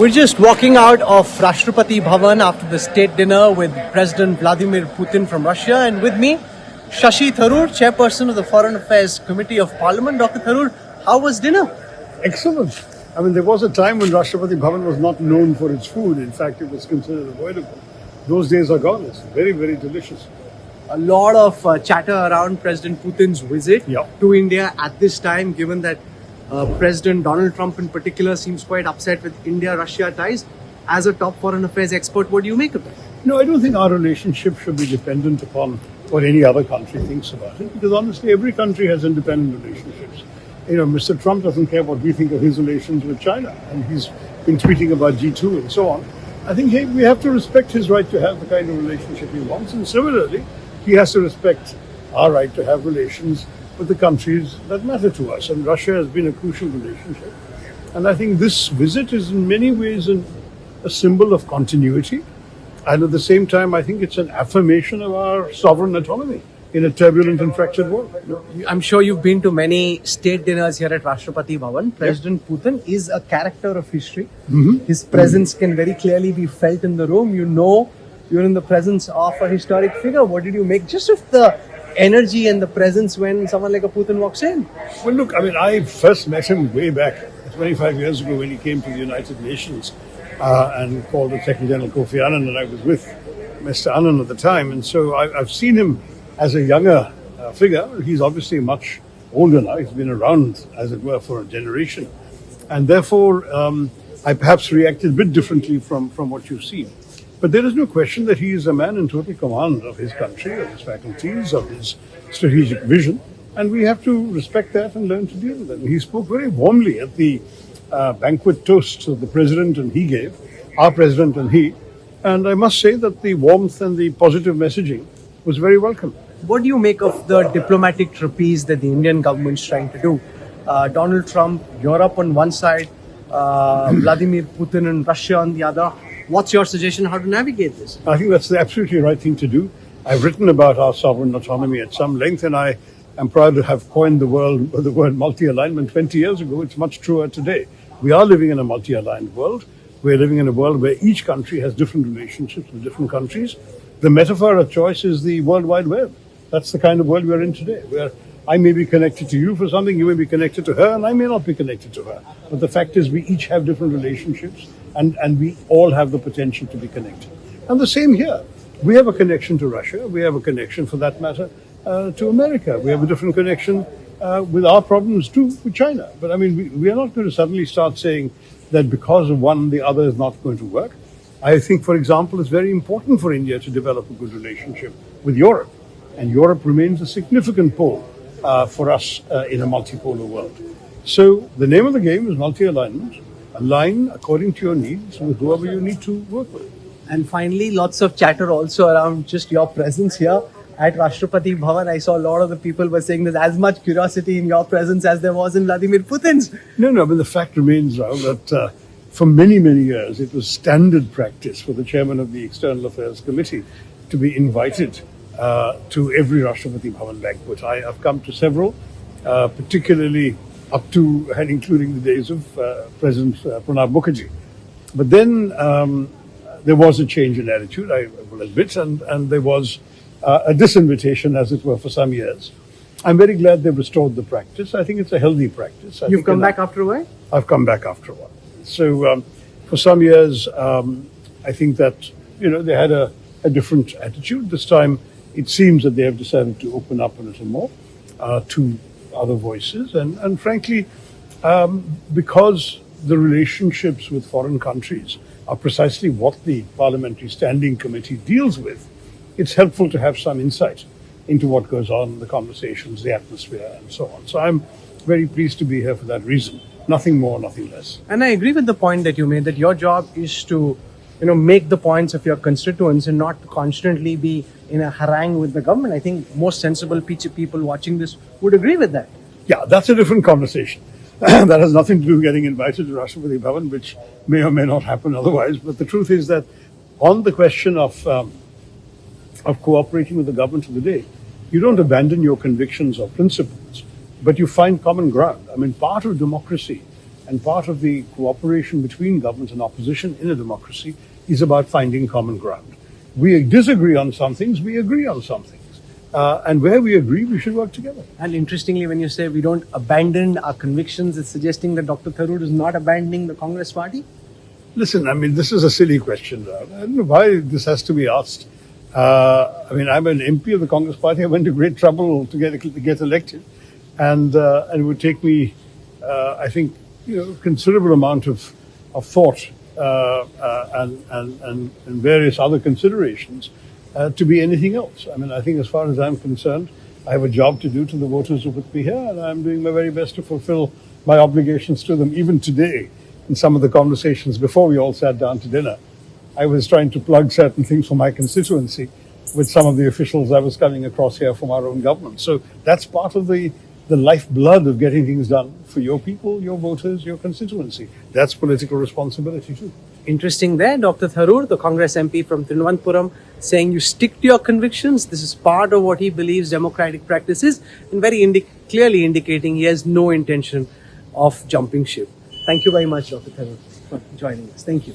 We're just walking out of Rashtrapati Bhavan after the state dinner with President Vladimir Putin from Russia, and with me, Shashi Tharoor, chairperson of the Foreign Affairs Committee of Parliament. Dr. Tharoor, how was dinner? Excellent. I mean, there was a time when Rashtrapati Bhavan was not known for its food. In fact, it was considered avoidable. Those days are gone. It's very, very delicious. A lot of chatter around President Putin's visit to India at this time, given that President Donald Trump in particular seems quite upset with India-Russia ties. As a top foreign affairs expert, what do you make of that? No, I don't think our relationship should be dependent upon what any other country thinks about it, because honestly, every country has independent relationships. You know, Mr. Trump doesn't care what we think of his relations with China, and he's been tweeting about G2 and so on. I think we have to respect his right to have the kind of relationship he wants, and similarly, he has to respect our right to have relations with the countries that matter to us. And Russia has been a crucial relationship. And I think this visit is in many ways a symbol of continuity. And at the same time, I think it's an affirmation of our sovereign autonomy in a turbulent and fractured world. I'm sure you've been to many state dinners here at Rashtrapati Bhavan. President Putin is a character of history. His presence can very clearly be felt in the room. You know you're in the presence of a historic figure. What did you make just of the energy and the presence when someone like a Putin walks in? Well, look, I mean, I first met him way back 25 years ago when he came to the United Nations and called the Secretary General Kofi Annan, and I was with Mr. Annan at the time. And so I've seen him as a younger figure. He's obviously much older now. He's been around, as it were, for a generation. And therefore, I perhaps reacted a bit differently from what you've seen. But there is no question that he is a man in total command of his country, of his faculties, of his strategic vision. And we have to respect that and learn to deal with it. And he spoke very warmly at the banquet toast that the president and he gave, our president and he. And I must say that the warmth and the positive messaging was very welcome. What do you make of the diplomatic trapeze that the Indian government's trying to do? Donald Trump, Europe on one side, Vladimir Putin and Russia on the other. What's your suggestion how to navigate this? I think that's the absolutely right thing to do. I've written about our sovereign autonomy at some length, and I am proud to have coined the word multi-alignment 20 years ago. It's much truer today. We are living in a multi-aligned world. We're living in a world where each country has different relationships with different countries. The metaphor of choice is the World Wide Web. That's the kind of world we're in today, where I may be connected to you for something, you may be connected to her, and I may not be connected to her. But the fact is we each have different relationships, and we all have the potential to be connected. And the same here. We have a connection to Russia. We have a connection, for that matter, to America. We have a different connection with our problems too with China. But I mean, we are not going to suddenly start saying that because of one, the other is not going to work. I think, for example, it's very important for India to develop a good relationship with Europe. And Europe remains a significant pole for us in a multipolar world. So the name of the game is multi-alignment. Align according to your needs with whoever you need to work with. And finally, lots of chatter also around just your presence here at Rashtrapati Bhavan. I saw a lot of the people were saying there's as much curiosity in your presence as there was in Vladimir Putin's. No, but the fact remains, Rahul, that for many, many years, it was standard practice for the chairman of the External Affairs Committee to be invited to every Rashtrapati Bhavan banquet. I have come to several, particularly up to and including the days of President Pranab Mukherjee. But then there was a change in attitude, I will admit, and there was a disinvitation, as it were, for some years. I'm very glad they've restored the practice. I think it's a healthy practice. You've come back after a while? I've come back after a while. So for some years, I think that, they had a different attitude. This time, it seems that they have decided to open up a little more to other voices. And frankly, because the relationships with foreign countries are precisely what the Parliamentary Standing Committee deals with, it's helpful to have some insight into what goes on, the conversations, the atmosphere, and so on. So I'm very pleased to be here for that reason. Nothing more, nothing less. And I agree with the point that you made, that your job is to make the points of your constituents and not constantly be in a harangue with the government. I think most sensible people watching this would agree with that. Yeah, that's a different conversation. That has nothing to do with getting invited to Rashtrapati Bhavan, which may or may not happen otherwise. But the truth is that on the question of cooperating with the government of the day, you don't abandon your convictions or principles, but you find common ground. I mean, part of democracy And part of the cooperation between government and opposition in a democracy is about finding common ground. We disagree on some things, we agree on some things. And where we agree, we should work together. And interestingly, when you say we don't abandon our convictions, it's suggesting that Dr. Tharoor is not abandoning the Congress party? Listen, I mean, this is a silly question. I don't know why this has to be asked. I mean, I'm an MP of the Congress party. I went to great trouble to get elected. And it would take me, I think, considerable amount of thought and various other considerations to be anything else. I mean, I think as far as I'm concerned, I have a job to do to the voters who put me here, and I'm doing my very best to fulfill my obligations to them. Even today, in some of the conversations before we all sat down to dinner, I was trying to plug certain things for my constituency with some of the officials I was coming across here from our own government. So that's part of the lifeblood of getting things done for your people, your voters, your constituency. That's political responsibility too. Interesting there, Dr. Tharoor, the Congress MP from Thiruvananthapuram, saying you stick to your convictions. This is part of what he believes democratic practice is, and very clearly indicating he has no intention of jumping ship. Thank you very much, Dr. Tharoor, for joining us. Thank you.